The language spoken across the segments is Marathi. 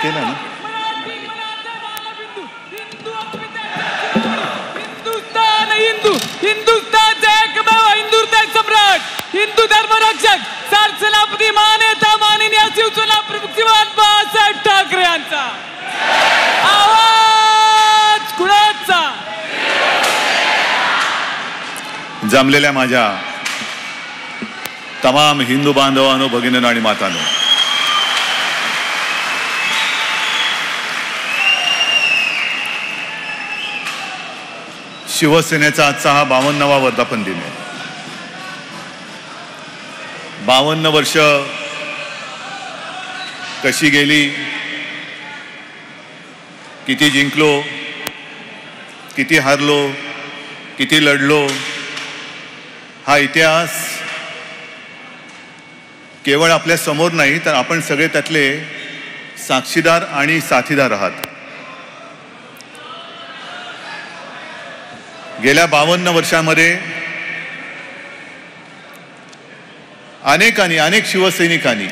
केलं ना हिंदुस्थानचा एकमेव हिंदुत्व सम्राट हिंदू धर्मरक्षक सरसेनापती मानेता माननीय शिवसेना प्रमुख बाळासाहेब ठाकरे यांचा आवाज कुणाचा. जमलेल्या माझ्या तमाम हिंदू बांधवांनो, भगिनींनो आणि मातांनो, शिवसेनेचा आजचा हा 52वा वर्धापन दिन आहे. 52 वर्ष कशी गेली, किती जिंकलो, किती हारलो, किती लढलो, हा इतिहास केवळ आपल्या समोर नाही तर आपण सगळे त्यातले साक्षीदार आणि साथीदार आहात. गेल्या 52 वर्षांमध्ये अनेक शिवसैनिकांनी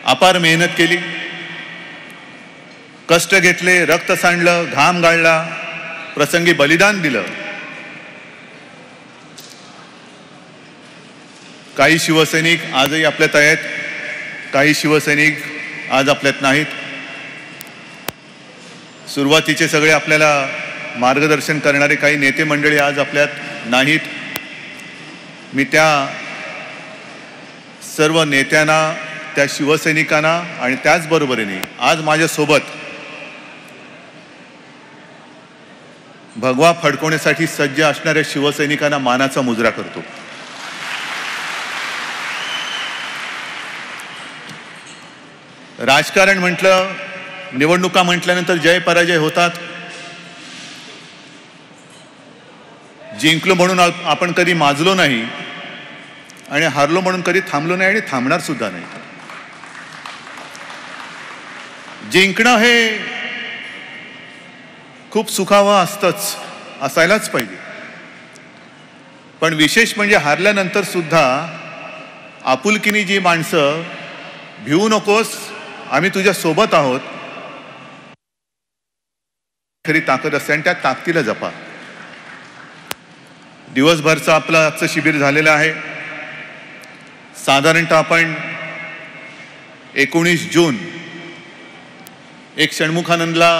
अपार मेहनत केली, कष्ट घेतले, रक्त सांडलं, घाम गाळला, प्रसंगी बलिदान दिलं. काही शिवसैनिक आजही आपल्यात आहेत, काही शिवसैनिक आज आपल्यात नाहीत. सुरुवातीचे सगळे आपल्याला मार्गदर्शन करणारे काही नेते मंडळी आज आपल्यात नाहीत. मी त्या सर्व नेत्यांना, त्या शिवसैनिकांना आणि त्याचबरोबरीने आज माझ्यासोबत भगवा फडकवण्यासाठी सज्ज असणाऱ्या शिवसैनिकांना मानाचा मुजरा करतो. राजकारण म्हटलं, निवडणुका म्हटल्यानंतर जय पराजय होतात. जिंकलो म्हणून आपण कधी माजलो नाही आणि हारलो म्हणून कधी थांबलो नाही आणि थांबणार सुद्धा नाही. जिंकणं हे खूप सुखावं असतंच, असायलाच पाहिजे. पण विशेष म्हणजे हारल्यानंतर सुद्धा आपुलकीनी जी माणसं भिवू नकोस, आम्ही तुझ्या सोबत आहोत, खरी ताकद असते आणि त्या ताकदीला जपा. दिवसभरचं आपलं आजचं शिबिर झालेलं आहे. साधारणतः आपण 19 जून एक षण्मुखानंदला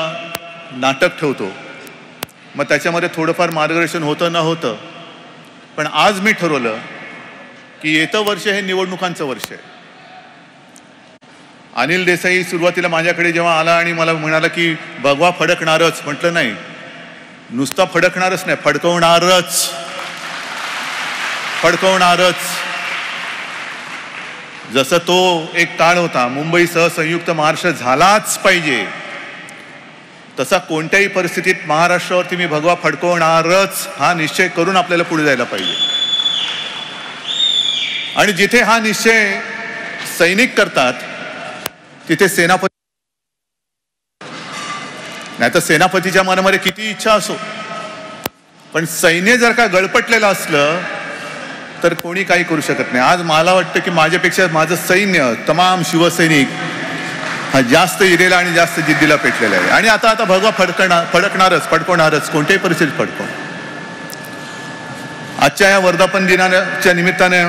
नाटक ठेवतो, मग त्याच्यामध्ये थोडंफार मार्गदर्शन होतं न होतं. पण आज मी ठरवलं की येतं वर्ष हे निवडणुकांचं वर्ष आहे. अनिल देसाई सुरुवातीला माझ्याकडे जेव्हा आला आणि मला म्हणाला की भगवा फडकणारच, म्हटलं नाही, नुसता फडकणारच नाही, फडकवणारच. जसं तो एक काळ होता मुंबईसह संयुक्त महाराष्ट्र झालाच पाहिजे, तसा कोणत्याही परिस्थितीत महाराष्ट्रावरती मी भगवा फडकवणारच हा निश्चय करून आपल्याला पुढे जायला पाहिजे. आणि जिथे हा निश्चय सैनिक करतात तिथे सेनापती, नाही तर सेनापतीच्या मनामध्ये किती इच्छा असो, पण सैन्य जर का गळपटलेलं असलं तर कोणी काही करू शकत नाही. आज मला वाटतं की माझ्यापेक्षा माझं सैन्य, तमाम शिवसैनिक हा जास्त इरेला आणि जास्त जिद्दीला पेटलेला आहे. आणि आता भगवा फडकवणारच, कोणत्याही परिस्थितीत फडकवणार. आजच्या या वर्धापन दिनाच्या निमित्ताने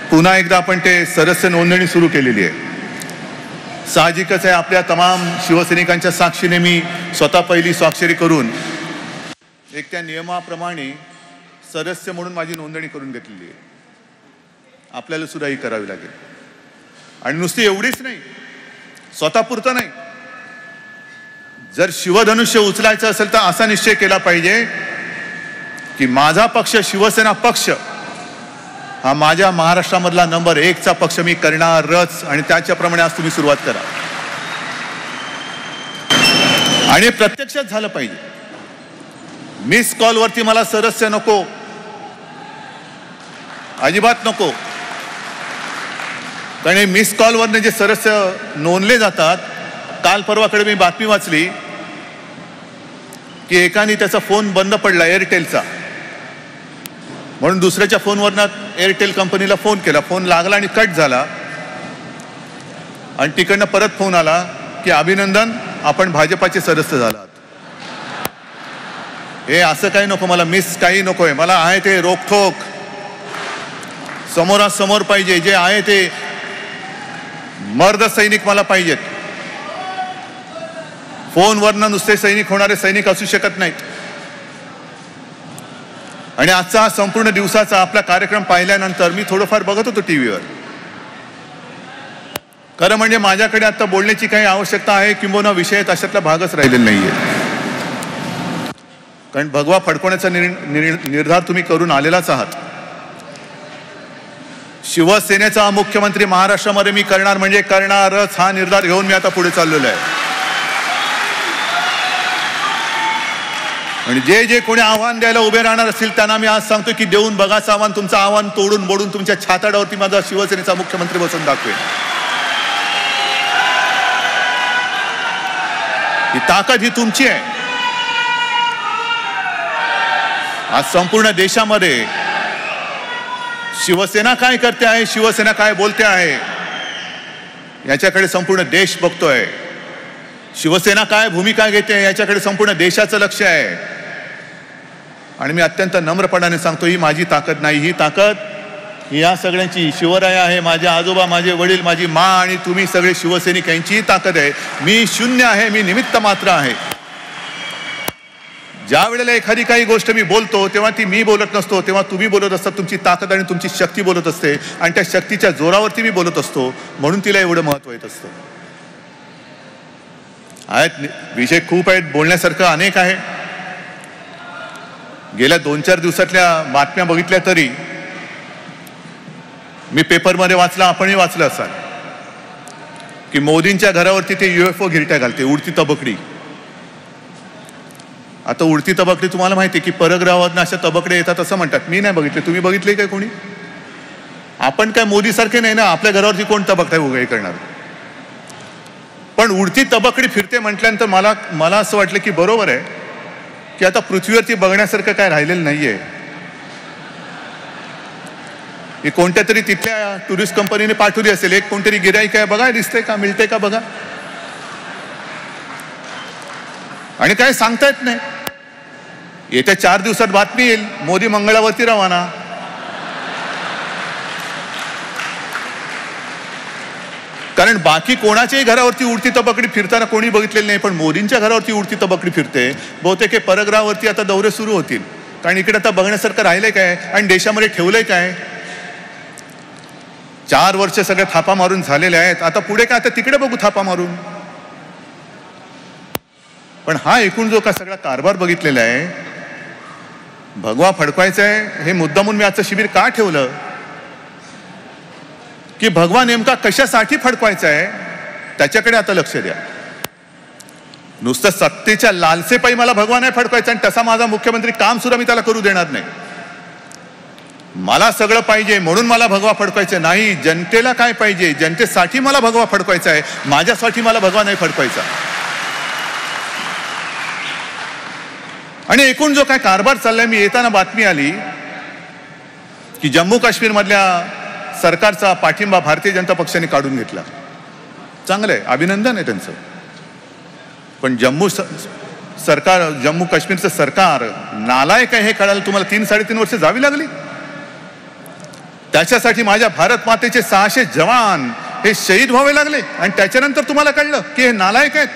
पुन्हा एकदा आपण ते सदस्य नोंदणी सुरू केलेली आहे. साहजिकच आहे, आपल्या तमाम शिवसैनिकांच्या साक्षीने मी स्वतः पहिली स्वाक्षरी करून एक त्या नियमाप्रमाणे सदस्य म्हणून माझी नोंदणी करून घेतलेली आहे. आपल्याला सुद्धा ही करावी लागेल. आणि नुसती एवढीच नाही, स्वतःपुरतं नाही, जर शिवधनुष्य उचलायचं असेल तर असा निश्चय केला पाहिजे की माझा पक्ष शिवसेना पक्ष हा माझ्या महाराष्ट्रामधला नंबर 1चा पक्ष मी करणारच. आणि त्याच्याप्रमाणे आज तुम्ही सुरुवात करा. आणि प्रत्यक्षात झालं पाहिजे. मिस कॉलवरती मला सदस्य नको, अजिबात नको. कारण हे मिस कॉलवरने जे सदस्य नोंदले जातात, काल परवाकडे मी बातमी वाचली की एकाने त्याचा फोन बंद पडला एअरटेलचा, म्हणून दुसऱ्याच्या फोनवरनं एअरटेल कंपनीला फोन केला, फोन लागला आणि कट झाला आणि तिकडनं परत फोन आला की अभिनंदन, आपण भाजपाचे सदस्य झालात. हे असं काही नको मला, मिस काही नकोय मला, आहे ते रोखोक समोरासमोर पाहिजे, जे आहे ते मर्द सैनिक मला पाहिजेत. फोनवरनं नुसते सैनिक होणारे सैनिक असू शकत नाहीत. आणि आजचा संपूर्ण दिवसाचा आपला कार्यक्रम पाहिल्यानंतर मी थोडंफार बघत होतो टीव्हीवर. खरं म्हणजे माझ्याकडे आता बोलण्याची काही आवश्यकता आहे किंबहुना विषय तशातला भागच राहिलेला नाहीये. कारण भगवा फडकवण्याचा निर्धार तुम्ही करून आलेलाच आहात. शिवसेनेचा मुख्यमंत्री महाराष्ट्रामध्ये मी करणार म्हणजे करणारच, हा निर्धार घेऊन मी आता पुढे चाललेलो आहे. आणि जे जे कोणी आव्हान द्यायला उभे राहणार असतील त्यांना मी आज सांगतो की देऊन बघाचं आव्हान, तुमचं आव्हान तोडून मोडून तुमच्या छाताडावरती माझा शिवसेनेचा मुख्यमंत्री बसून दाखवेल. ही ताकद ही तुमची आहे. आज संपूर्ण देशामध्ये शिवसेना काय करते आहे, शिवसेना काय बोलते आहे, याच्याकडे संपूर्ण देश बघतोय. शिवसेना काय भूमिका घेते याच्याकडे संपूर्ण देशाचं लक्ष आहे. आणि मी अत्यंत नम्रपणाने सांगतो, ही माझी ताकद नाही, ही ताकद ही या सगळ्यांची शिवराय आहे, माझे आजोबा, माझे वडील, माझी माँ आणि तुम्ही सगळे शिवसैनिक यांची ताकद आहे. मी शून्य आहे, मी निमित्त मात्र आहे. ज्या वेळेला एखादी काही गोष्ट मी बोलतो तेव्हा ती मी बोलत नसतो, तेव्हा तुम्ही बोलत असता. तुमची ताकद आणि तुमची शक्ती बोलत असते आणि त्या शक्तीच्या जोरावरती मी बोलत असतो, म्हणून तिला एवढं महत्व येत असतं. आहेत विषय खूप आहेत, बोलण्यासारखं अनेक आहे. गेल्या 2-4 दिवसातल्या बातम्या बघितल्या तरी मी पेपरमध्ये वाचलं, आपणही वाचलं असाल की मोदींच्या घरावरती ते UFO गिरट्या घालते, उडती तबकडी. आता उडती तबकडी तुम्हाला माहिती आहे की परग्रहावरनं अशा तबकडे येतात असं म्हणतात. मी नाही बघितले, तुम्ही बघितले काय कोणी? आपण काय मोदी सारखे नाही ना, आपल्या घरावरती कोण तबकडा उघड करणार. पण उडती तबकडी फिरते म्हटल्यानंतर मला असं वाटलं की बरोबर आहे की आता पृथ्वीवरती बघण्यासारखं काय राहिलेलं नाहीये. ही कोणत्या तरी तिथल्या टुरिस्ट कंपनीने पाठवली असेल, एक कोणतरी गिराईक आहे, बघा दिसतंय का, मिळतंय का बघा. आणि काय सांगता येत नाही. येत्या 4 दिवसात बातमी येईल, मोदी मंगळावरती रवाना. कारण बाकी कोणाच्याही घरावरती उडती तबकडी फिरताना कोणी बघितलेली नाही, पण मोदींच्या घरावरती उडती तबकडी फिरते. बहुतेक हे परग्रहावरती आता दौरे सुरू होतील. कारण इकडे आता बघण्यासारखं राहिलंय काय आणि देशामध्ये ठेवलंय काय. 4 वर्ष सगळे थापा मारून झालेले आहेत, आता पुढे काय, आता तिकडे बघू थापा मारून. पण हा एकूण जो का सगळा कारभार बघितलेला आहे, भगवा फडकवायचा आहे, हे मुद्दामून मी आजचं शिबिर का ठेवलं की भगवा नेमका कशासाठी फडकवायचा आहे त्याच्याकडे आता लक्ष द्या. नुसतं सत्तेच्या लालसेपायी मला भगवा नाही फडकवायचा आणि तसा माझा मुख्यमंत्री काम सुद्धा मी त्याला करू देणार नाही. मला सगळं पाहिजे म्हणून मला भगवा फडकवायचं नाही. जनतेला काय पाहिजे, जनतेसाठी मला भगवा फडकवायचा आहे, माझ्यासाठी मला भगवा नाही फडकवायचा. आणि एकूण जो काय कारभार चाललाय, मी येताना बातमी आली की जम्मू काश्मीर मधल्या सरकारचा पाठिंबा भारतीय जनता पक्षाने काढून घेतला. चांगलं आहे, अभिनंदन आहे त्यांचं. पण जम्मू काश्मीरचं सरकार नालायक आहे हे कळायला तुम्हाला 3-3.5 वर्ष जावी लागली. त्याच्यासाठी माझ्या भारत मातेचे 600 जवान हे शहीद व्हावे लागले आणि त्याच्यानंतर तुम्हाला कळलं की हे नालायक आहेत.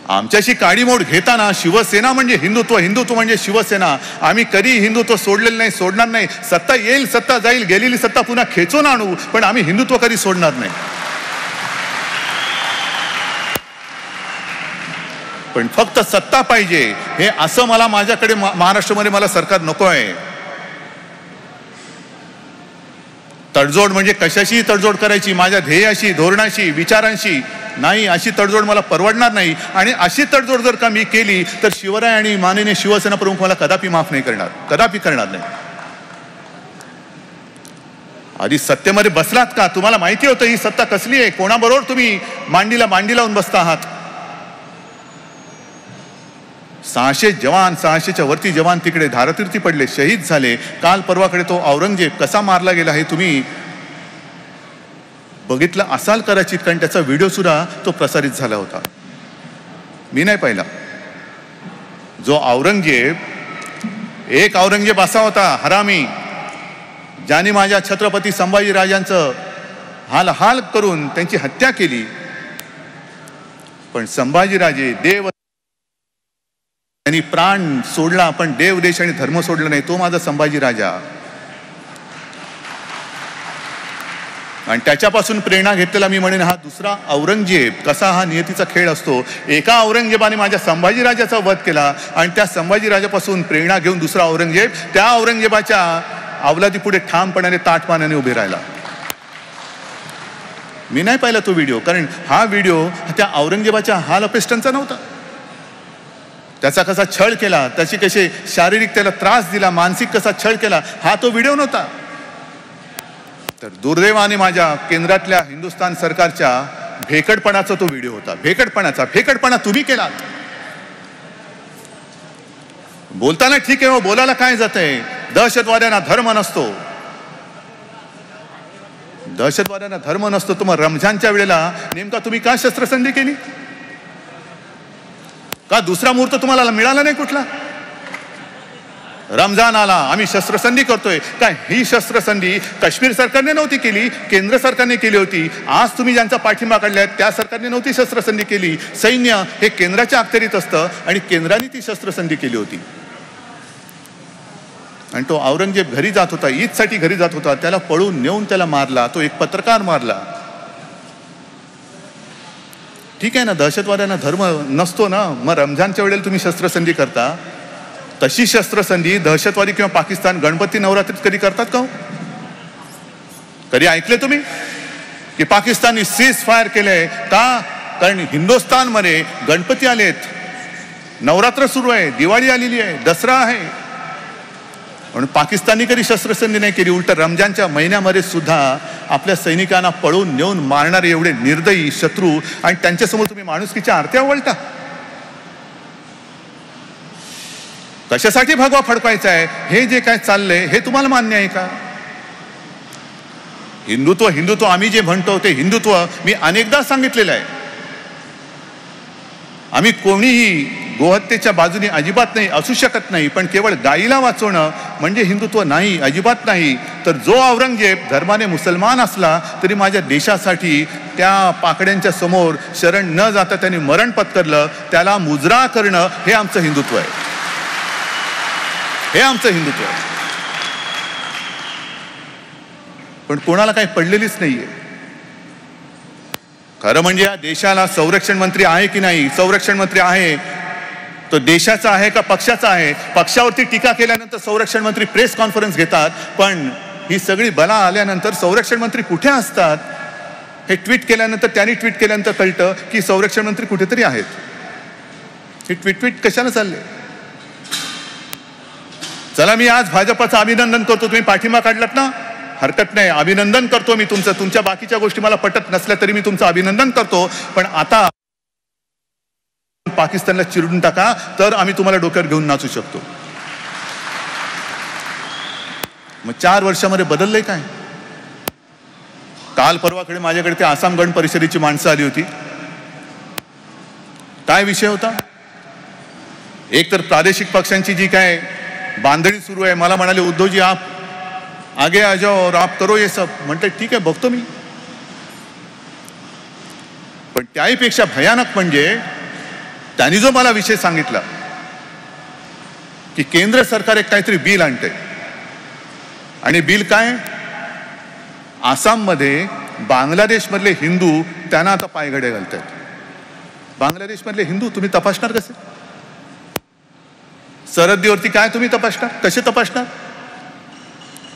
आमच्याशी काडीमोड घेताना शिवसेना म्हणजे हिंदुत्व, हिंदुत्व म्हणजे शिवसेना, आम्ही कधी हिंदुत्व सोडलेलं नाही, सोडणार नाही. सत्ता येईल, सत्ता जाईल, गेलेली सत्ता पुन्हा खेचून आणू, पण आम्ही हिंदुत्व कधी सोडणार नाही. पण फक्त सत्ता पाहिजे हे असं मला माझ्याकडे महाराष्ट्रामध्ये मला सरकार नको आहे. तडजोड म्हणजे कशाशी तडजोड करायची, माझ्या ध्येयाशी, धोरणाशी, विचारांशी नाही, अशी तडजोड मला परवडणार नाही. आणि अशी तडजोड जर का मी केली तर शिवराय आणि माननीय शिवसेना प्रमुख मला कदापि माफ नाही करणार, कदापि करणार नाही. आधी सत्तेमध्ये बसलात का, तुम्हाला माहिती होतं ही सत्ता कसली आहे, कोणाबरोबर तुम्ही मांडीला मांडी लावून बसता आहात. 600 जवान, 600च्या वरती जवान तिकडे धारतीर्थी पडले, शहीद झाले. काल परवाकडे तो औरंगजेब कसा मारला गेला हे तुम्ही बघितलं असाल कदाचित, कारण त्याचा व्हिडिओ सुद्धा तो प्रसारित झाला होता. मी नाही पाहिला. जो औरंगजेब, एक औरंगजेब असा होता हरामी, ज्याने माझ्या छत्रपती संभाजीराजांचं हाल करून त्यांची हत्या केली. पण संभाजीराजे देव, त्यांनी प्राण सोडला पण देव, देश आणि धर्म सोडला नाही. तो माझा संभाजीराजा. आणि त्याच्यापासून प्रेरणा घेतलेला मी म्हणेन हा दुसरा औरंगजेब. कसा हा नियतीचा खेळ असतो. एका औरंगजेबाने माझ्या संभाजीराजाचा वध केला आणि त्या संभाजीराजापासून प्रेरणा घेऊन दुसरा औरंगजेब त्या औरंगजेबाच्या अवलादीपुढे ठामपणाने ताटमानाने उभे राहिला. मी नाही पाहिला तो व्हिडिओ, कारण हा व्हिडिओ त्या औरंगजेबाच्या हाल अपेष्टांचा नव्हता. त्याचा कसा छळ केला, त्याची कसे शारीरिक त्याला त्रास दिला, मानसिक कसा छळ केला, हा तो व्हिडिओ नव्हता. तर दुर्दैवाने माझ्या केंद्रातल्या हिंदुस्थान सरकारच्या भेकडपणाचा तो व्हिडिओ होता. भेकडपणा तुम्ही केला. बोलताना ठीक आहे, बोलायला काय जातंय. दहशतवाद्यांना धर्म नसतो, दहशतवाद्यांना धर्म नसतो. तर मग रमजानच्या वेळेला नेमका तुम्ही का शस्त्रसंधी केली? का दुसरा मुहूर्त तुम्हाला मिळाला नाही कुठला? रमजान आला, आम्ही शस्त्रसंधी करतोय. काय ही शस्त्रसंधी काश्मीर सरकारने नव्हती केली, केंद्र सरकारने केली होती. आज तुम्ही ज्यांचा पाठिंबा काढलाय त्या सरकारने नव्हती शस्त्रसंधी केली. सैन्य हे केंद्राच्या अखत्यारीत असतं आणि केंद्राने ती शस्त्रसंधी केली होती. आणि तो औरंगजेब घरी जात होता, ईदसाठी घरी जात होता, त्याला पळून नेऊन त्याला मारला. तो एक पत्रकार मारला. ठीक आहे ना, दहशतवाद्यांना धर्म नसतो ना, मग रमजानच्या वेळेला तुम्ही शस्त्रसंधी करता. तशी शस्त्रसंधी दहशतवादी किंवा पाकिस्तान गणपती नवरात्रीत कधी करतात का? कधी ऐकले तुम्ही की पाकिस्तानने सीज फायर केलंय का? कारण हिंदुस्थानमध्ये गणपती आलेत, नवरात्र सुरू आहे, दिवाळी आलेली आहे, दसरा आहे. म्हणून पाकिस्तानने कधी शस्त्रसंधी नाही केली. उलट रमजानच्या महिन्यामध्ये सुद्धा आपल्या सैनिकांना पळून नेऊन मारणारे एवढे निर्दयी शत्रू आणि त्यांच्यासमोर तुम्ही माणुसकीच्या आरत्या वळता. कशासाठी भगवा फडकायचा आहे? हे जे काय चाललंय हे तुम्हाला मान्य आहे का? हिंदुत्व आम्ही जे म्हणतो ते हिंदुत्व मी अनेकदा सांगितलेलं आहे. आम्ही कोणीही गोहत्येच्या बाजूने अजिबात नाही असू शकत नाही. पण केवळ गाईला वाचवणं म्हणजे हिंदुत्व नाही, अजिबात नाही. तर जो औरंगजेब धर्माने मुसलमान असला तरी माझ्या देशासाठी त्या पाकड्यांच्या समोर शरण न जाता त्यांनी मरण पत्करलं, त्याला मुजरा करणं हे आमचं हिंदुत्व आहे. हे आमचं हिंदुत्व आहे. पण कोणाला काही पडलेलीच नाहीये. खरं म्हणजे या देशाला संरक्षण मंत्री आहे की नाही? संरक्षण मंत्री आहे. तो देशाचा आहे का पक्षाचा आहे? पक्षावरती टीका केल्यानंतर संरक्षण मंत्री प्रेस कॉन्फरन्स घेतात, पण ही सगळी बला आल्यानंतर संरक्षण मंत्री कुठे असतात हे ट्विट केल्यानंतर, त्यांनी ट्विट केल्यानंतर कळतं की संरक्षण मंत्री कुठेतरी आहेत. हे ट्विट कशाला चालले? चला, मी आज भाजपाचं अभिनंदन करतो. तुम्ही पाठिंबा काढलात ना, हरकत नाही, अभिनंदन करतो मी तुमचं. तुमच्या बाकीच्या गोष्टी मला पटत नसल्या तरी मी तुमचं अभिनंदन करतो. पण आता पाकिस्तानला चिरून टाका, तर आम्ही तुम्हाला डोक्यावर घेऊन नाचू शकतो. मग 4 वर्षामध्ये बदललंय काय? काल परवाकडे माझ्याकडे ते आसाम गण परिषदेची माणसं आली होती. काय विषय होता? एक तर प्रादेशिक पक्षांची जी काय बांधणी सुरू आहे, मला म्हणाले उद्धवजी आप आगे आ जाओ और आप करो ये सब. म्हणते ठीक आहे, बघतो मी. पण त्याहीपेक्षा भयानक म्हणजे त्यांनी जो मला विषय सांगितला की केंद्र सरकार एक काहीतरी बिल आणते आणि बिल काय? आसाममध्ये बांगलादेशमधले हिंदू त्यांना आता पायघडे घालतात. बांगलादेशमधले हिंदू तुम्ही तपासणार कसे? सरहद्दीवरती काय तुम्ही तपासणार? कसे तपासणार?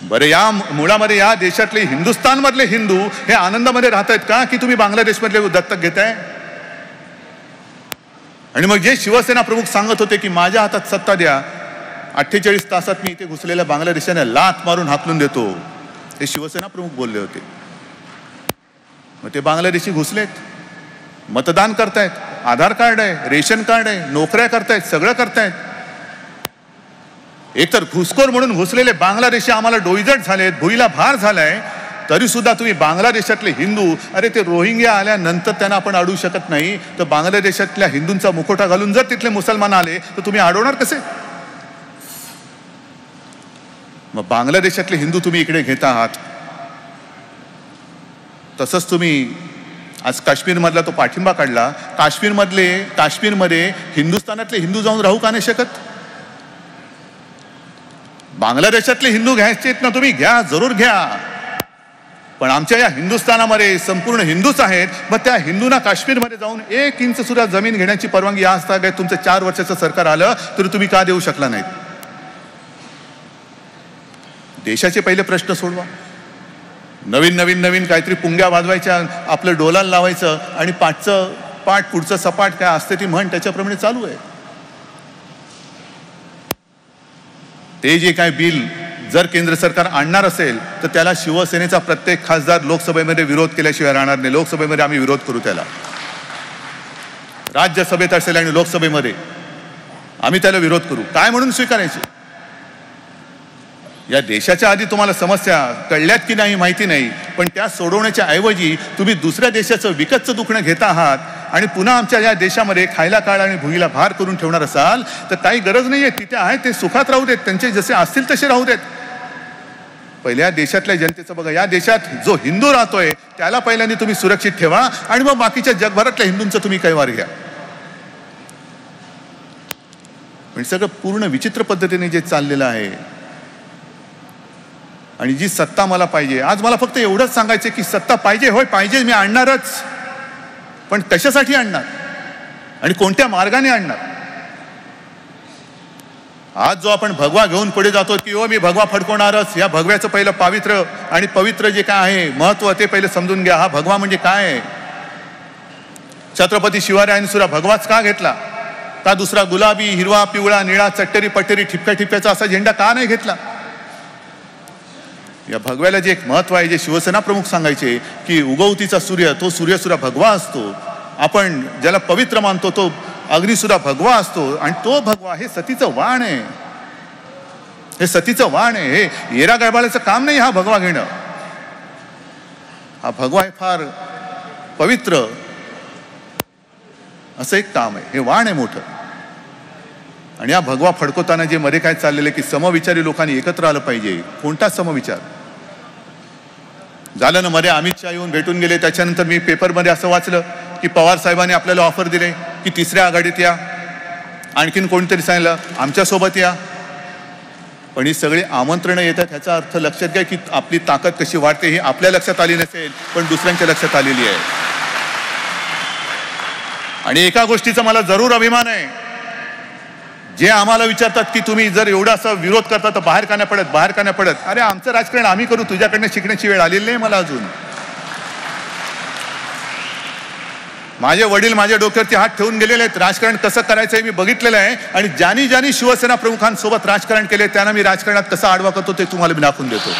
बरं, या मुळामध्ये या देशातले हिंदुस्थानमधले हिंदू हे आनंदामध्ये राहत आहेत का की तुम्ही बांगलादेशमधले दत्तक घेताय? आणि मग जे शिवसेना प्रमुख सांगत होते की माझ्या हातात सत्ता द्या, 48 तासात मी इथे घुसलेल्या बांगलादेशाने लाथ मारून हाकलून देतो, हे शिवसेना प्रमुख बोलले होते. मग ते बांगलादेशी घुसलेत, मतदान करतायत. आधार कार्ड आहे, रेशन कार्ड आहे, नोकऱ्या करतायत, सगळं करतायत. एकतर घुसखोर म्हणून घुसलेले बांगलादेशी आम्हाला डोईजट झालेत, भुईला भार झालाय, तरी सुद्धा तुम्ही बांगलादेशातले हिंदू, अरे ते रोहिंग्या आल्यानंतर त्यांना आपण अडवू शकत नाही, तर बांगलादेशातल्या हिंदूंचा मुखोटा घालून जर तिथले मुसलमान आले तर तुम्ही अडवणार कसे? मग बांगलादेशातले हिंदू तुम्ही इकडे घेत आहात. तसंच तुम्ही आज काश्मीरमधला तो पाठिंबा काढला. काश्मीरमध्ये हिंदुस्थानातले हिंदू जाऊन राहू का नाही शकत? बांगलादेशातले हिंदू घ्यायचे ना, तुम्ही घ्या, जरूर घ्या, पण आमच्या या हिंदुस्थानामध्ये संपूर्ण हिंदूच आहेत. मग त्या हिंदूंना काश्मीरमध्ये जाऊन 1 इंच सुद्धा जमीन घेण्याची परवानगी आज काय तुमचं 4 वर्षाचं सरकार आलं तरी तुम्ही का देऊ शकला नाहीत? देशाचे पहिले प्रश्न सोडवा. नवीन काहीतरी पुंग्या वाजवायच्या, आपलं डोलाला लावायचं आणि पाठ पुढचं सपाट काय असते ती म्हण त्याच्याप्रमाणे चालू आहे. ते जे काय बिल जर केंद्र सरकार आणणार असेल तर त्याला शिवसेनेचा प्रत्येक खासदार लोकसभेमध्ये विरोध केल्याशिवाय राहणार नाही. लोकसभेमध्ये आम्ही विरोध करू त्याला. राज्यसभेत असेल आणि लोकसभेमध्ये आम्ही त्याला विरोध करू. काय म्हणून स्वीकारायचे? या देशाच्या आधी तुम्हाला समस्या कळल्यात की नाही माहिती नाही, पण त्या सोडवण्याच्या ऐवजी तुम्ही दुसऱ्या देशाचं विकतचं दुखणं घेता आहात आणि पुन्हा आमच्या या देशामध्ये खायला काळ आणि भुईला भार करून ठेवणार असाल तर काही गरज नाहीये. तिथे आहे ते सुखात राहू देत, त्यांचे जसे असतील तसे राहू देत. पहिल्या देशातल्या जनतेचं बघा. या देशात जो हिंदू राहतोय त्याला पहिल्यांदा तुम्ही सुरक्षित ठेवा आणि मग बाकीच्या जगभरातल्या हिंदूंचं तुम्ही कैवार घ्या. पण सगळं पूर्ण विचित्र पद्धतीने जे चाललेलं आहे आणि जी सत्ता मला पाहिजे. आज मला फक्त एवढंच सांगायचं की सत्ता पाहिजे, होय पाहिजे, मी आणणारच, पण कशासाठी आणणार आणि कोणत्या मार्गाने आणणार? आज जो आपण भगवा घेऊन पुढे जातो की हो मी भगवा फडकवणारच, या भगव्याचं पहिलं पावित्र्य आणि पवित्र जे काय आहे महत्व ते पहिले समजून घ्या. हा भगवा म्हणजे काय आहे? छत्रपती शिवरायांनी सुद्धा भगवाच का घेतला? का दुसरा गुलाबी, हिरवा, पिवळा, निळा, चट्टेरी पट्टेरी ठिपक्या ठिपक्याचा असा झेंडा का नाही घेतला? या भगव्याला जे एक महत्व आहे, जे शिवसेना प्रमुख सांगायचे की उगवतीचा सूर्य, तो सूर्य सुद्धा भगवा असतो. आपण ज्याला पवित्र मानतो तो अग्नी सुद्धा भगवा असतो आणि तो भगवा हे सतीचं वाण आहे. हे सतीचं वाण आहे. हे येरा गळबाळाचं काम नाही हा भगवा घेणं. हा भगवा हे फार पवित्र असं एक काम आहे. हे वाण आहे मोठं. आणि हा भगवा फडकवताना जे मध्ये काय चाललेलं की समविचारी लोकांनी एकत्र आलं पाहिजे. कोणता समविचार झालं ना? मध्ये अमित शहा येऊन भेटून गेले. त्याच्यानंतर मी पेपरमध्ये असं वाचलं की पवार साहेबांनी आपल्याला ऑफर दिले की 3ऱ्या आघाडीत या. आणखीन कोणीतरी सांगितलं आमच्यासोबत या. पण ही सगळी आमंत्रणं येतात. ह्याचा अर्थ लक्षात घ्या की आपली ताकद कशी वाढते ही आपल्या लक्षात आली नसेल पण दुसऱ्यांच्या लक्षात आलेली आहे. आणि एका गोष्टीचा मला जरूर अभिमान आहे. जे आम्हाला विचारतात की तुम्ही जर एवढा असा विरोध करता तर बाहेर का नाही पडत? अरे आमचं राजकारण आम्ही करू, तुझ्याकडनं शिकण्याची वेळ आलेली नाही मला अजून. माझे वडील माझ्या डोक्यावरती हात ठेवून गेलेले आहेत. राजकारण कसं करायचं हे मी बघितलेलं आहे आणि ज्यांनी शिवसेना प्रमुखांसोबत राजकारण केले त्यांना मी राजकारणात कसं आडवा करतो ते तुम्हाला मी दाखवून देतो.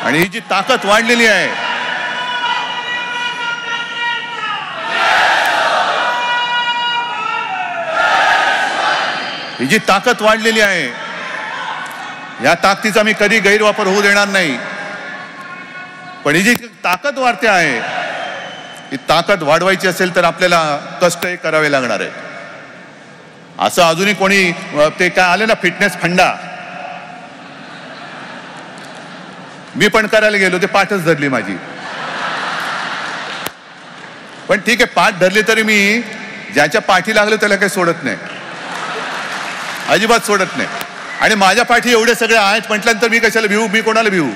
आणि ही जी ताकद वाढलेली आहे, या ताकदीचा मी कधी गैरवापर होऊ देणार नाही. पण ही जी ताकद वाढते आहे, ही ताकद वाढवायची असेल तर आपल्याला कष्ट करावे लागणार आहे. असं अजूनही कोणी ते काय आले ना फिटनेस फंडा, मी पण करायला गेलो, ते पाठच धरली माझी. पण ठीक आहे, पाठ धरली तरी मी ज्याच्या पाठी लागलो त्याला काही सोडत नाही, अजिबात सोडत नाही. आणि माझ्या पाठी एवढे सगळे आहेत म्हटल्यानंतर मी कशाला भिवू? मी कोणाला भिवू?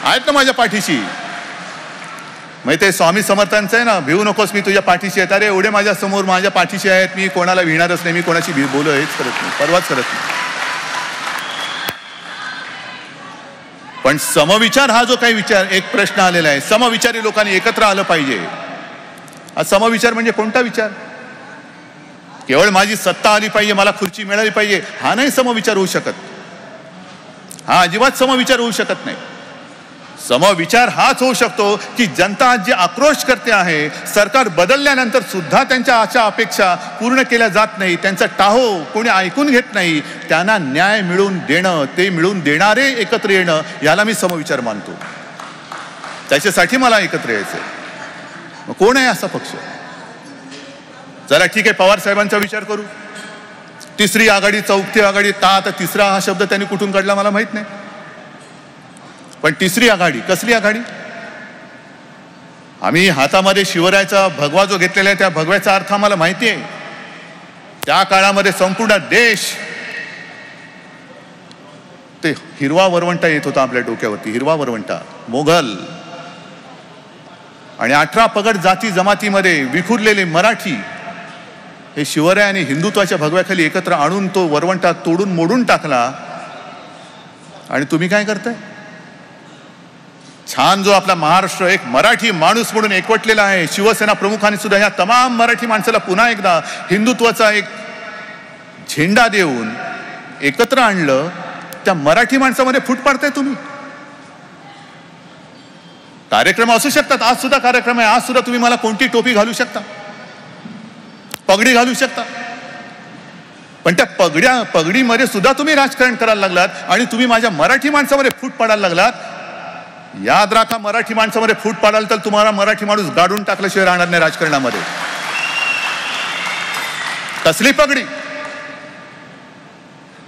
आहेत ना माझ्या पाठीशी. मग ते स्वामी समर्थांचं आहे ना, भिवू नकोस मी तुझ्या पाठीशी आहेत. अरे एवढे माझ्या समोर माझ्या पाठीशी आहेत, मी कोणाला भिणारच नाही. मी कोणाशी बोलू हेच करत नाही, परवाच करत नाही. पण समविचार हा जो काही विचार, एक प्रश्न आलेला आहे, समविचारी लोकांनी एकत्र आलं पाहिजे. हा समविचार म्हणजे कोणता विचार? केवळ माझी सत्ता आली पाहिजे, मला खुर्ची मिळाली पाहिजे, हा नाही समविचार होऊ शकत. हा अजिबात समविचार होऊ शकत नाही. समविचार हाच होऊ शकतो की जनता आज जे आक्रोश करते आहे, सरकार बदलल्यानंतर सुद्धा त्यांच्या अशा अपेक्षा पूर्ण केल्या जात नाही, त्यांचा टाहो कोणी ऐकून घेत नाही, त्यांना न्याय मिळवून देणं, ते मिळवून देणारे एकत्र येणं, याला मी समविचार मानतो. त्याच्यासाठी मला एकत्र यायचंय. कोण आहे असा पक्ष? चला ठीक आहे, पवार साहेबांचा विचार करू. तिसरी आघाडी, चौथी आघाडी, का आता तिसरा हा शब्द त्यांनी कुठून काढला मला माहित नाही, पण तिसरी आघाडी कसली आघाडी? आम्ही हातामध्ये शिवरायाचा भगवा जो घेतलेला आहे, त्या भगव्याचा अर्थ आम्हाला माहिती आहे. त्या काळामध्ये संपूर्ण देश ते हिरवा वरवंटा येत होता आपल्या डोक्यावरती, हिरवा वरवंटा, मोगल आणि 18 पगड जाती जमातीमध्ये विखुरलेले मराठी हे शिवराय आणि हिंदुत्वाच्या भगव्याखाली एकत्र आणून तो वरवंटा तोडून मोडून टाकला. आणि तुम्ही काय करताय? छान जो आपला महाराष्ट्र एक मराठी माणूस म्हणून एकवटलेला आहे, शिवसेना प्रमुखांनी सुद्धा ह्या तमाम मराठी माणसाला पुन्हा एकदा हिंदुत्वाचा एक झेंडा देऊन एकत्र आणलं. त्या मराठी माणसामध्ये फूट पाडताय तुम्ही. कार्यक्रम असू शकतात, आज सुद्धा कार्यक्रम आहे, आज सुद्धा तुम्ही मला कोणती टोपी घालू शकता, पगडी घालू शकता, पण त्या पगडीमध्ये सुद्धा तुम्ही राजकारण करायला लागलात आणि तुम्ही माझ्या मराठी माणसामध्ये फूट पाडायला लागलात. याद राखा, मराठी माणसामध्ये फूट पाडाल तर तुम्हाला मराठी माणूस गाडून टाकल्याशिवाय राहणार नाही राजकारणामध्ये. कसली पगडी?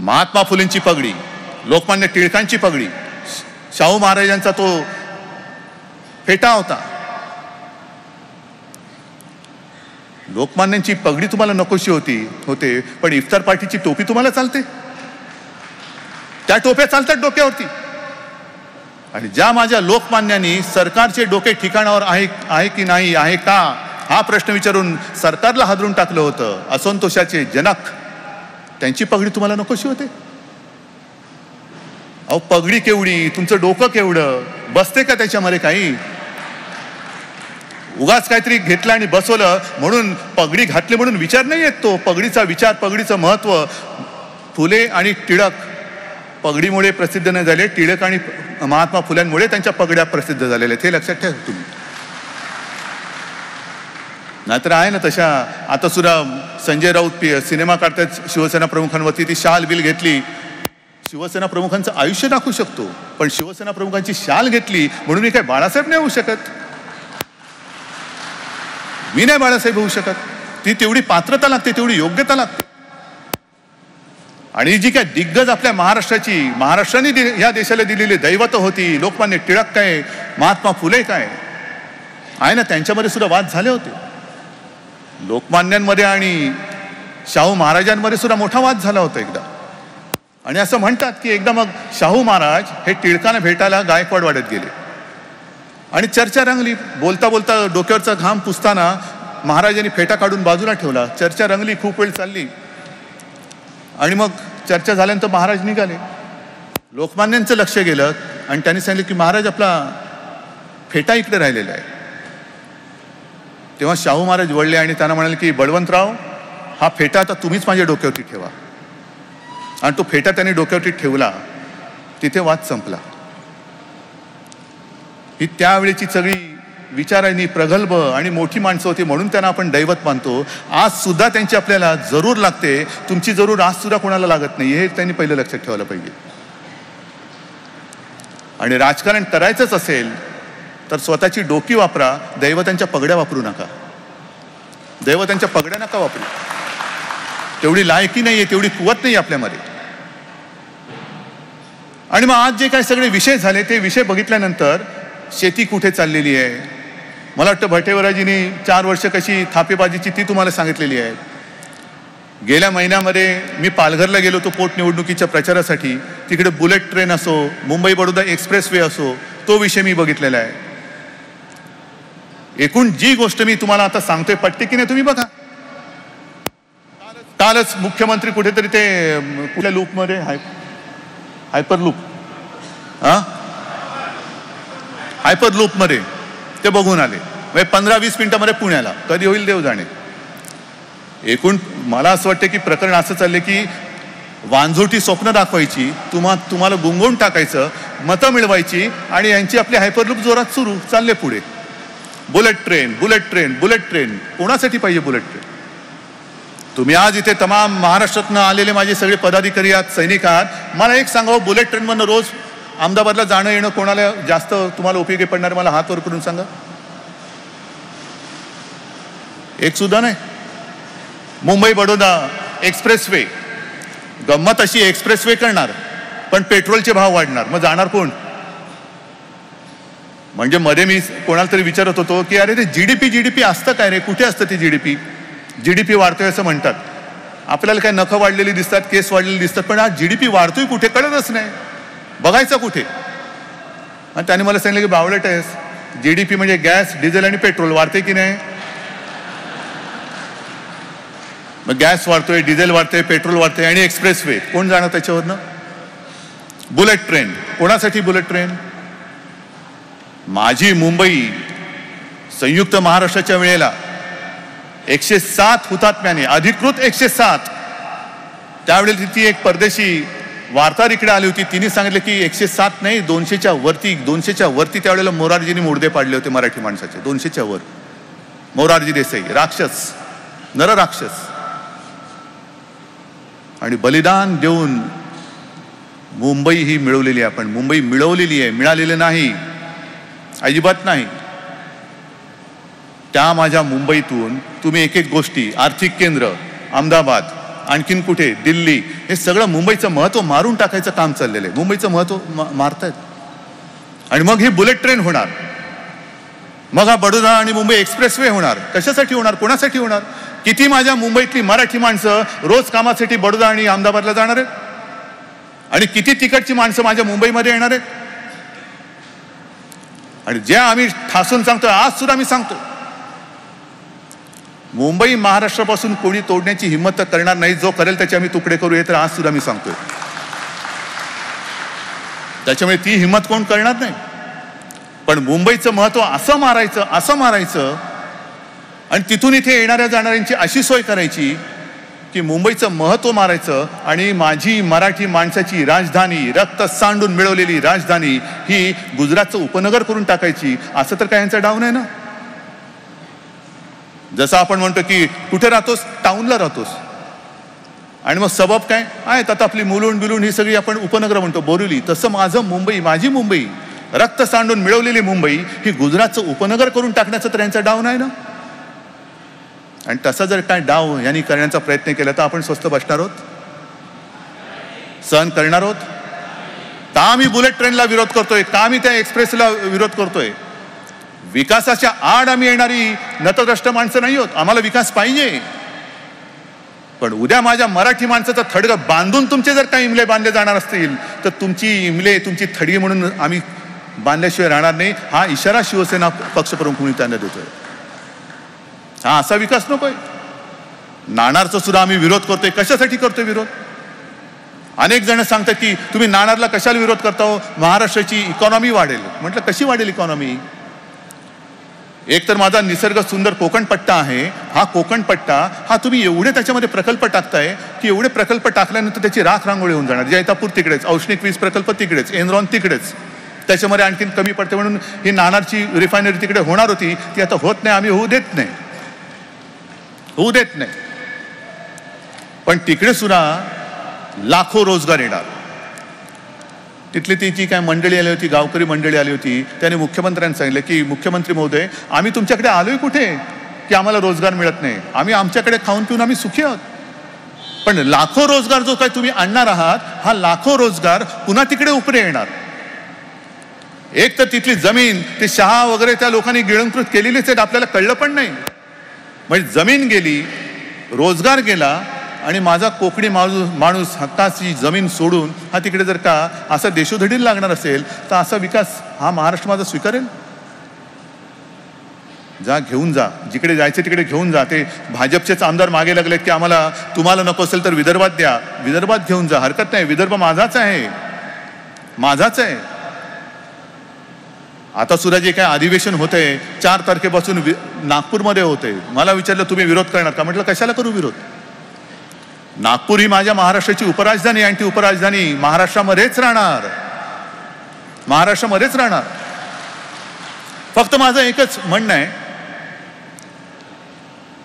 महात्मा फुलेंची पगडी, लोकमान्य टिळकांची पगडी, शाहू महाराजांचा तो फेटा होता. लोकमान्यांची पगडी तुम्हाला नकोशी होते, पण इफ्तार पार्टीची टोपी तुम्हाला चालते. त्या टोप्या चालतात डोक्यावरती. आणि ज्या माझ्या लोकमान्यांनी सरकारचे डोके ठिकाणावर आहे की नाही, आहे का, हा प्रश्न विचारून सरकारला हादरून टाकलं होतं, असंतोषाचे जनक, त्यांची पगडी तुम्हाला नकोशी होते. अहो पगडी केवढी, तुमचं डोकं केवढं, बसते का त्याच्यामध्ये काही? उगाच काहीतरी घेतलं आणि बसवलं म्हणून पगडी घातली म्हणून विचार नाही येत. तो पगडीचा विचार, पगडीचं महत्व. फुले आणि टिळक पगडीमुळे प्रसिद्ध नाही झाले, टिळक आणि महात्मा फुल्यांमुळे त्यांच्या पगड्या प्रसिद्ध झालेल्या, हे लक्षात ठेवा तुम्ही. नाहीतर आहे ना तशा, आता सुद्धा संजय राऊत सिनेमा काढतात शिवसेना प्रमुखांवरती, ती शाल बिल घेतली. शिवसेना प्रमुखांचं आयुष्य दाखवू शकतो, पण शिवसेना प्रमुखांची शाल घेतली म्हणून मी काय बाळासाहेब नाही होऊ शकत? मी नाही बाळासाहेब होऊ शकत. ती तेवढी पात्रता लागते, तेवढी योग्यता लागते. आणि जी काय दिग्गज आपल्या महाराष्ट्राने या देशाला दिलेली दैवत होती, लोकमान्य टिळक काय, महात्मा फुले काय, आहे ना, त्यांच्यामध्ये सुद्धा वाद झाले होते. लोकमान्यांमध्ये आणि शाहू महाराजांमध्ये सुद्धा मोठा वाद झाला होता एकदा. आणि असं म्हणतात की एकदा मग शाहू महाराज हे टिळकांना भेटायला गायकवाडवाड्यात गेले आणि चर्चा रंगली. बोलता बोलता डोक्यावरचा घाम पुसताना महाराजांनी फेटा काढून बाजूला ठेवला. चर्चा रंगली, खूप वेळ चालली आणि मग चर्चा झाल्यानंतर महाराज निघाले. लोकमान्यांचं लक्ष गेलं आणि त्यांनी सांगितलं की महाराज आपला फेटा इकडे राहिलेला आहे. तेव्हा शाहू महाराज वळले आणि त्यांना म्हणाले की बळवंतराव, हा फेटा आता तुम्हीच माझ्या डोक्यावरती ठेवा. आणि तो फेटा त्यांनी डोक्यावरती ठेवला. तिथे वाद संपला. ही त्यावेळेची सगळी विचारांनी प्रगल्भ आणि मोठी माणसं होती म्हणून त्यांना आपण दैवत मानतो. आज सुद्धा त्यांची आपल्याला जरूर लागते. तुमची जरूर आज सुद्धा कोणाला लागत नाही, हे त्यांनी पहिलं लक्षात ठेवायला पाहिजे. आणि राजकारण करायचंच असेल तर स्वतःची डोकी वापरा, दैवतांच्या पगड्या वापरू नका. दैवतांच्या पगड्या नका वापरू. तेवढी लायकी नाहीये, तेवढी कुवत नाही आपल्यामध्ये. आणि मग आज जे काही सगळे विषय झाले ते विषय बघितल्यानंतर शेती कुठे चाललेली आहे, मला वाटतं भटेवराजींनी 4 वर्ष कशी थापेबाजीची ती तुम्हाला सांगितलेली आहे. गेल्या महिन्यामध्ये मी पालघरला गेलो होतो पोटनिवडणुकीच्या प्रचारासाठी. तिकडे बुलेट ट्रेन असो, मुंबई बडोदा एक्सप्रेस वे असो, तो विषय मी बघितलेला आहे. एकूण जी गोष्ट मी तुम्हाला आता सांगतोय पटते की नाही तुम्ही बघा. कालच मुख्यमंत्री कुठेतरी ते कुठल्या लूपमध्ये हायपर लूप हायपर लूपमध्ये ते बघून आले. 15-20 मिनिटामध्ये पुण्याला. कधी होईल देव जाणे. एकूण मला असं वाटतं की प्रकरण असं चाललंय की वांझोटी स्वप्न दाखवायची, तुम्हाला गुंगवून टाकायचं, मतं मिळवायची आणि यांची आपली हायपरलूप जोरात सुरू, चालले पुढे. Bullet train, bullet train, bullet train. कोणासाठी पाहिजे बुलेट ट्रेन? तुम्ही आज इथे तमाम महाराष्ट्रातनं आलेले माझे सगळे पदाधिकारी आहात, सैनिक आहात, मला एक सांगावं, बुलेट ट्रेनमधनं रोज अहमदाबादला जाणं येणं कोणाला जास्त तुम्हाला उपयोगी पडणार? मला हात वर करून सांगा. एक सुद्धा नाही. मुंबई बडोदा एक्सप्रेस वे, गंमत अशी, एक्सप्रेस वे करणार पण पेट्रोलचे भाव वाढणार, मग जाणार कोण? म्हणजे मध्ये मी कोणाला तरी विचारत होतो की अरे ते जीडीपी असतं काय रे, कुठे असतं ते जीडीपी वाढतोय असं म्हणतात, आपल्याला काय नखं वाढलेली दिसतात, केस वाढलेली दिसतात, पण हा जीडीपी वाढतोय कुठे कळतच नाही, बघायचं कुठे? आणि त्याने मला सांगितलं की बावळट आहेस, जीडीपी म्हणजे गॅस, डिझेल आणि पेट्रोल वाढते की नाही? मग गॅस वाढतोय, डिझेल वाढतोय, पेट्रोल वाढतोय आणि एक्सप्रेस वे, कोण जाणार त्याच्यावरनं? बुलेट ट्रेन, कोणासाठी बुलेट ट्रेन? माझी मुंबई संयुक्त महाराष्ट्राच्या वेळेला 107 हुतात्म्याने, अधिकृत 107, त्यावेळेला ती एक परदेशी वार्ताहर इकडे आली होती, तिने सांगितलं की 107 नाही, 200च्या वरती त्यावेळेला मोरारजींनी मुर्दे पाडले होते मराठी माणसाचे, 200च्या वर. मोरारजी देसाई, राक्षस, नरराक्षस, आणि बलिदान देऊन मुंबई ही मिळवलेली आहे. आपण मुंबई मिळवलेली आहे, मिळालेली नाही, अजिबात नाही. त्या माझ्या मुंबईतून तुम्ही एक एक गोष्टी, आर्थिक केंद्र अहमदाबाद, आणखीन कुठे दिल्ली, हे सगळं मुंबईचं महत्व मारून टाकायचं काम चाललेलं आहे. मुंबईचं महत्व मारतायत. आणि मग ही बुलेट ट्रेन होणार, मग हा बडोदा आणि मुंबई एक्सप्रेस वे होणार. कशासाठी होणार? कोणासाठी होणार? किती माझ्या मुंबईतली मराठी माणसं रोज कामासाठी बडोदा आणि अहमदाबादला जाणार आहेत, आणि किती तिकडची माणसं माझ्या मुंबईमध्ये येणार आहेत. आणि जे आम्ही ठासून सांगतोय, आज सुद्धा मी सांगतो, मुंबई महाराष्ट्रापासून कोणी तोडण्याची हिंमत तर करणार नाही, जो करेल त्याचे आम्ही तुकडे करू, हे तर आज सुद्धा मी सांगतोय. त्याच्यामुळे ती हिंमत कोण करणार नाही. पण मुंबईचं महत्व असं मारायचं आणि तिथून इथे येणाऱ्या जाणाऱ्यांची अशी सोय करायची की मुंबईचं महत्व मारायचं, आणि माझी मराठी माणसाची राजधानी, रक्त सांडून मिळवलेली राजधानी ही गुजरातचं उपनगर करून टाकायची. असं तर काय यांचा डाव नाही ना. जसं आपण म्हणतो की कुठे राहतोस, टाऊनला राहतोस, आणि मग सबब काय आहेत आता आपली मुलुंड बिलुंड ही सगळी आपण उपनगर म्हणतो, बोरिवली. तसं माझं मुंबई, माझी मुंबई, रक्त सांडून मिळवलेली मुंबई ही गुजरातचं उपनगर करून टाकण्याचा तर यांचा डाव नाही ना. आणि तसा जर काय डाव यांनी करण्याचा प्रयत्न केला तर आपण स्वस्त बसणार आहोत, सहन करणार आहोत? का आम्ही बुलेट ट्रेनला विरोध करतोय? का आम्ही त्या एक्सप्रेसला विरोध करतोय? विकासाच्या आड आम्ही येणारी नतद्रष्ट माणसं नाही आहोत. आम्हाला विकास पाहिजे, पण उद्या माझ्या मराठी माणसाचं थडगं बांधून तुमचे जर काही इमले बांधले जाणार असतील तर तुमची इमले, तुमची थडगी म्हणून आम्ही बांधल्याशिवाय राहणार नाही. हा इशारा शिवसेना पक्षप्रमुख म्हणून त्यांना देतोय. हा असा विकास नकोय. नाणारचा सुद्धा आम्ही विरोध करतोय. कशासाठी करतोय विरोध? अनेक जण सांगतात की तुम्ही नाणारला कशाला विरोध करता हो, महाराष्ट्राची इकॉनॉमी वाढेल. म्हटलं कशी वाढेल इकॉनॉमी? एक तर माझा निसर्ग सुंदर कोकण पट्टा आहे. हा कोकण पट्टा हा तुम्ही एवढे त्याच्यामध्ये प्रकल्प टाकताय की एवढे प्रकल्प टाकल्यानंतर त्याची राख रांगोळी होऊन जाणार. जैतापूर तिकडेच, औष्णिक वीज प्रकल्प तिकडेच, एनरॉन तिकडेच, त्याच्यामध्ये आणखीन कमी पडते म्हणून ही नाणारची रिफायनरी तिकडे होणार होती, ती आता होत नाही. आम्ही होऊ देत नाही. पण तिकडे सुद्धा लाखो रोजगार येणार. तिथली ती जी काय मंडळी आली होती, गावकरी मंडळी आली होती, त्याने मुख्यमंत्र्यांनी सांगितलं की मुख्यमंत्री महोदय, आम्ही तुमच्याकडे आलोय कुठे की आम्हाला रोजगार मिळत नाही. आम्ही आमच्याकडे खाऊन पिऊन आम्ही सुखी आहोत, पण लाखो रोजगार जो काय तुम्ही आणणार आहात, हा लाखो रोजगार पुन्हा तिकडे उपरे येणार. एक तर तिथली जमीन, ते शहा वगैरे त्या लोकांनी गिळंकृत केलेलीच आहेत, आपल्याला कळलं पण नाही. म्हणजे जमीन गेली, रोजगार गेला, आणि माझा कोकणी माणूस हक्काची जमीन सोडून हा तिकडे जर का असा देशोधडीला लागणार असेल तर असा विकास हा महाराष्ट्र माझा स्वीकारेल? जा, घेऊन जा, जिकडे जायचं तिकडे घेऊन जा. ते भाजपचेच आमदार मागे लागलेत की आम्हाला, तुम्हाला नको असेल तर विदर्भात द्या. विदर्भात घेऊन जा, हरकत नाही. विदर्भ माझाच आहे. आता सुद्धा जे काय अधिवेशन होतंय 4 तारखेपासून नागपूरमध्ये होतंय. मला विचारलं तुम्ही विरोध करणार का? म्हटलं कशाला करू विरोध? नागपूर ही माझ्या महाराष्ट्राची उपराजधानी आणि ती उपराजधानी महाराष्ट्रामध्येच राहणार, महाराष्ट्रामध्येच राहणार. फक्त माझं एकच म्हणणं आहे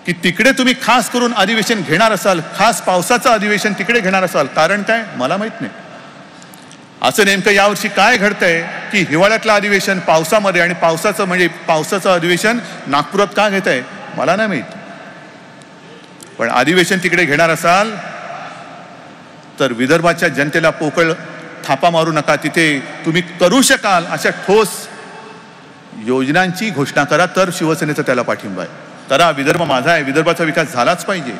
की तिकडे तुम्ही खास करून अधिवेशन घेणार असाल, खास पावसाचं अधिवेशन तिकडे घेणार असाल, कारण काय मला माहित नाही. असं नेमकं यावर्षी काय घडतंय की हिवाळ्यातलं अधिवेशन पावसामध्ये आणि पावसाचं अधिवेशन नागपुरात का घेत आहे मला नाही माहित. पण अधिवेशन तिकडे घेणार असाल तर विदर्भाच्या जनतेला पोकळ थापा मारू नका. तिथे तुम्ही करू शकाल अशा ठोस योजनांची घोषणा करा, तर शिवसेनेचा त्याला पाठिंबा आहे. करा, विदर्भ माझा आहे, विदर्भाचा विकास झालाच पाहिजे.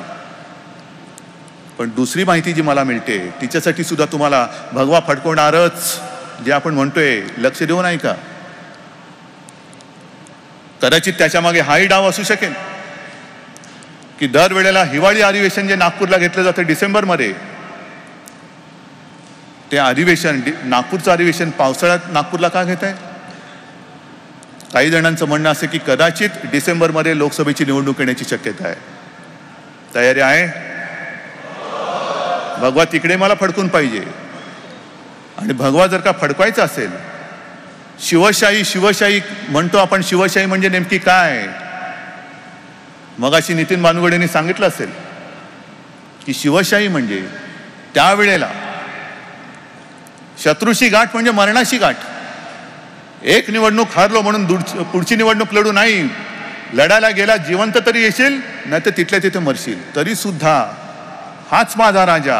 पण दुसरी माहिती जी मला मिळते तिच्यासाठी सुद्धा तुम्हाला भगवा फडकवणारच जे आपण म्हणतोय लक्ष देऊ नाही का. कदाचित त्याच्या मागे हाही डाव असू शकेल की दरवेळेला हिवाळी अधिवेशन जे नागपूरला घेतलं जातं डिसेंबरमध्ये, ते अधिवेशन नागपूरचं अधिवेशन पावसाळ्यात नागपूरला का घेत आहे. काही जणांचं म्हणणं असं की कदाचित डिसेंबरमध्ये लोकसभेची निवडणूक येण्याची शक्यता आहे. तयारी आहे. भगवा तिकडे मला फडकून पाहिजे. आणि भगवा जर का फडकवायचा असेल, शिवशाही शिवशाही म्हणतो आपण, शिवशाही म्हणजे नेमकी काय. मगाशी नितीन बानुगडेंनी सांगितलं असेल की शिवशाही म्हणजे त्यावेळेला शत्रूशी गाठ म्हणजे मरणाशी गाठ. एक निवडणूक हारलो म्हणून पुढची निवडणूक लढू नाही. लढायला गेला जिवंत तरी येशील, नाही तर तिथल्या तिथे मरशील, तरी सुद्धा हाच माझा राजा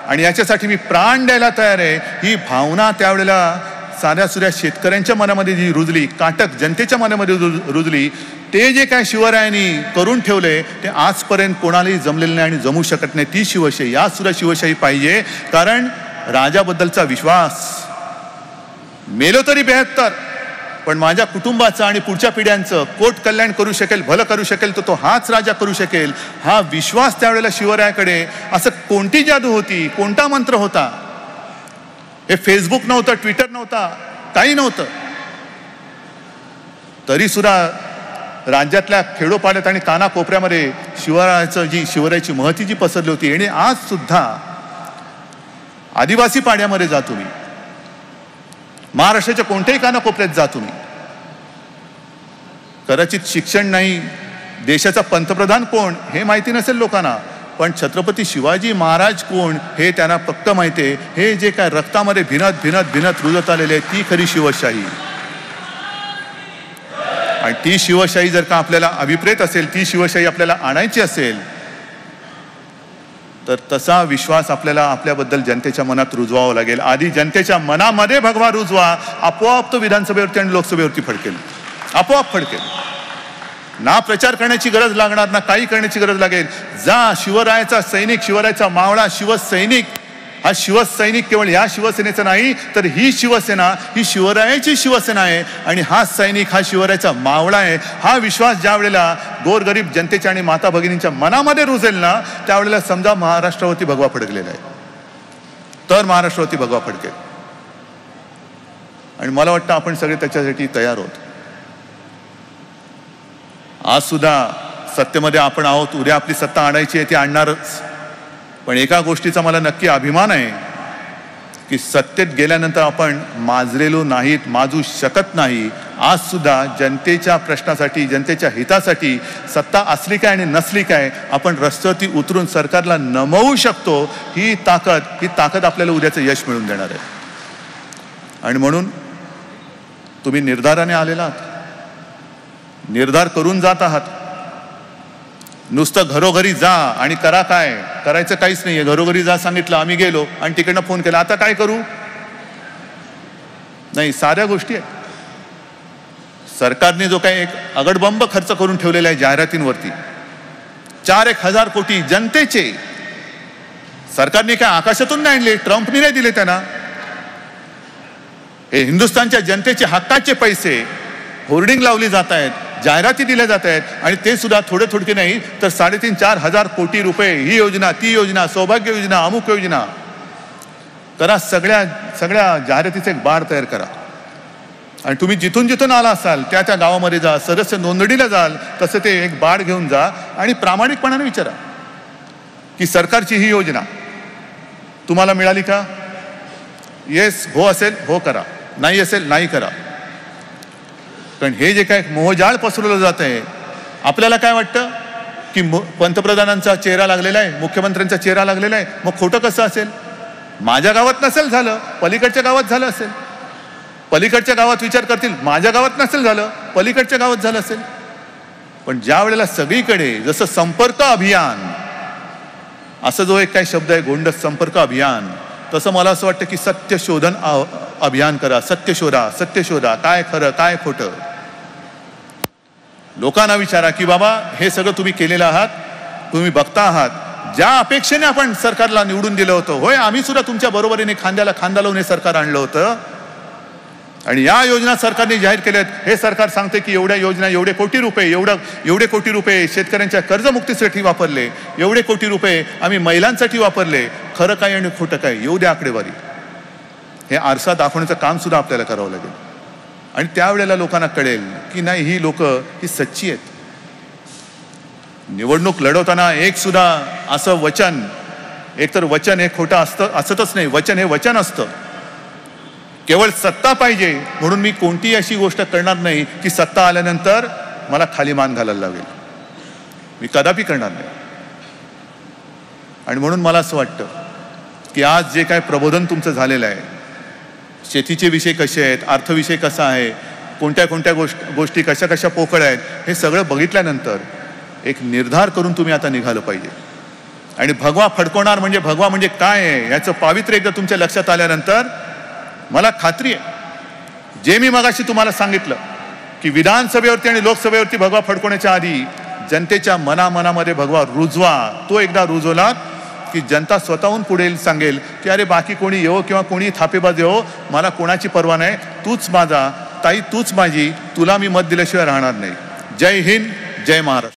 आणि याच्यासाठी मी प्राण द्यायला तयार आहे. ही भावना त्यावेळेला साध्या सुऱ्या शेतकऱ्यांच्या मनामध्ये जी रुजली, काटक जनतेच्या मनामध्ये रुजली, ते जे काय शिवरायांनी करून ठेवले ते आजपर्यंत कोणालाही जमलेलं नाही आणि जमू शकत नाही. ती शिवशाही, या सुद्धा शिवशाही पाहिजे. कारण राजाबद्दलचा विश्वास, मेलो तरी 72, पण माझ्या कुटुंबाचं आणि पुढच्या पिढ्यांचं कोट कल्याण करू शकेल, भलं करू शकेल, तर तो हाच राजा करू शकेल. हा विश्वास त्यावेळेला शिवरायाकडे. असं कोणती जादू होती, कोणता मंत्र होता. हे फेसबुक नव्हतं, ट्विटर नव्हता, काही नव्हतं. तरी सुद्धा राज्यातल्या खेडोपाड्यात आणि कानाकोपऱ्यामध्ये शिवरायाची महती जी पसरली होती. आणि आज सुद्धा आदिवासी पाड्यामध्ये जा तुम्ही, महाराष्ट्राच्या कोणत्याही कानाकोपऱ्यात जा तुम्ही, कदाचित शिक्षण नाही, देशाचा पंतप्रधान कोण हे माहिती नसेल लोकांना, पण छत्रपती शिवाजी महाराज कोण हे त्यांना फक्त माहिती आहे. हे जे काय रक्तामध्ये भिनत भिनत भिनत रुजत आलेले ती खरी शिवशाही. आणि ती शिवशाही जर का आपल्याला अभिप्रेत असेल, ती शिवशाही आपल्याला आणायची असेल, तर तसा विश्वास आपल्याला आपल्याबद्दल जनतेच्या मनात रुजवावा लागेल. आधी जनतेच्या मनामध्ये भगवा रुजवा, आपोआप तो विधानसभेवरती आणि लोकसभेवरती फडकेल, आपोआप फडकेल. ना प्रचार करण्याची गरज लागणार, ना काही करण्याची गरज लागेल. जा, शिवरायाचा सैनिक, शिवरायाचा मावळा, शिवसैनिक. हा शिवसैनिक केवळ या शिवसेनेचा नाही, तर ही शिवसेना ही शिवरायाची शिवसेना आहे. आणि हा सैनिक हा शिवरायाचा मावळा आहे. हा विश्वास ज्या वेळेला गोरगरीब जनतेच्या आणि माता भगिनींच्या मनामध्ये रुजेल ना, त्यावेळेला समजा महाराष्ट्रावरती भगवा फडकलेला आहे, तर महाराष्ट्रावरती भगवा फडकेल. आणि मला वाटतं आपण सगळे त्याच्यासाठी तयार आहोत. आज सुद्धा सत्तेमध्ये आपण आहोत, उद्या आपली सत्ता आणायची आहे, ती आणणारच. पण एका गोष्टीचा मला नक्की अभिमान आहे की सत्तेत गेल्यानंतर आपण माजलेलो नाहीत, माजू शकत नाही. आज सुद्धा जनतेच्या प्रश्नासाठी, जनतेच्या हितासाठी सत्ता असली काय आणि नसली काय, आपण रस्त्यावरती उतरून सरकारला नमवू शकतो. ही ताकद आपल्याला उद्याचं यश मिळवून देणार आहे. आणि म्हणून तुम्ही निर्धाराने आलेला आहात, निर्धार करून जात आहात. नुसतं घरोघरी जा आणि करा, काय करायचं काहीच नाहीये. घरोघरी जा सांगितलं, आम्ही गेलो आणि तिकडनं फोन केला, आता काय करू. नाही, साऱ्या गोष्टी आहेत. सरकारने जो काही एक अगडबंब खर्च करून ठेवलेला आहे जाहिरातींवरती, 4,000 कोटी जनतेचे, सरकारने काय आकाशातून नाही आणले, ट्रम्पने नाही दिले त्यांना. हे हिंदुस्थानच्या जनतेचे हक्काचे पैसे होर्डिंग लावली जात आहेत, जाहिराती दिल्या जात आहेत. आणि ते सुद्धा थोडके नाही तर 3,500-4 हजार कोटी रुपये. ही योजना, ती योजना, सौभाग्य योजना, अमुक योजना करा. सगळ्या जाहिरातीचं एक बार तयार करा. आणि तुम्ही जिथून आला असाल त्या गावामध्ये जा, सदस्य नोंदणीला जाल, तसं ते एक बाड घेऊन जा आणि प्रामाणिकपणाने विचारा की सरकारची ही योजना तुम्हाला मिळाली का? येस, हो असेल हो करा, नाही असेल नाही करा. कारण हे जे काय मोहजाळ पसरवलं जात आहे, आपल्याला काय वाटतं की पंतप्रधानांचा चेहरा लागलेला आहे, मुख्यमंत्र्यांचा चेहरा लागलेला आहे, मग खोटं कसं असेल? माझ्या गावात नसेल झालं, पलीकडच्या गावात झालं असेल. पलीकडच्या गावात विचार करतील, माझ्या गावात नसेल झालं, पलीकडच्या गावात झालं असेल. पण ज्या वेळेला सगळीकडे जसं संपर्क अभियान, असं जो एक काय शब्द आहे गोंडस संपर्क अभियान, तसं मला असं वाटतं की सत्य शोधन अभियान करा. सत्य शोधा, सत्य शोधा, काय खरं काय खोटं. लोकांना विचारा की बाबा हे सगळं तुम्ही केलेलं आहात, तुम्ही बघता आहात, ज्या अपेक्षेने आपण सरकारला निवडून दिलं होतं, होय आम्ही सुद्धा तुमच्या बरोबरीने खांद्याला खांदा लावून हे सरकार आणलं होतं. आणि या योजना सरकारने जाहीर केल्यात. हे सरकार सांगते की एवढ्या योजना, एवढे कोटी रुपये शेतकऱ्यांच्या कर्जमुक्तीसाठी वापरले, एवढे कोटी रुपये आम्ही महिलांसाठी वापरले. खरं काय आणि खोटं काय, येऊ द्या आकडेवारी. हे आरसा दाखवण्याचं काम सुद्धा आपल्याला करावं लागेल. आणि त्यावेळेला लोकांना कळेल की नाही, ही लोक ही सच्ची आहेत. निवडणूक लढवताना एक सुद्धा असं वचन, एकतर वचन हे खोटं असतच नाही, वचन हे वचन असतं. केवळ सत्ता पाहिजे म्हणून मी कोणतीही अशी गोष्ट करणार नाही की सत्ता आल्यानंतर मला खाली मान घालायला लागेल. मी कदापि करणार नाही. आणि म्हणून मला असं वाटतं की आज जे काय प्रबोधन तुमचं झालेलं आहे, शेतीचे विषय कसे आहेत, अर्थविषय कसा आहे, कोणत्या गोष्टी कशा पोकळ आहेत, हे सगळं बघितल्यानंतर एक निर्धार करून तुम्ही आता निघालं पाहिजे. आणि भगवा फडकवणार म्हणजे भगवा म्हणजे काय आहे याचं पावित्र्य एकदा तुमच्या लक्षात आल्यानंतर मला खात्री आहे, जे मी मगाशी तुम्हाला सांगितलं की विधानसभेवरती आणि लोकसभेवरती भगवा फडकवण्याच्या आधी जनतेच्या मनामध्ये भगवा रुजवा. तो एकदा रुजवला की जनता स्वतःहून पुढे सांगेल की अरे बाकी कोणी येवो किंवा कोणी थापेबाज येवो, मला कोणाची पर्वा नाही, तूच माझा, ताई तूच माझी, तुला मी मत दिल्याशिवाय राहणार नाही. जय हिंद, जय महाराष्ट्र.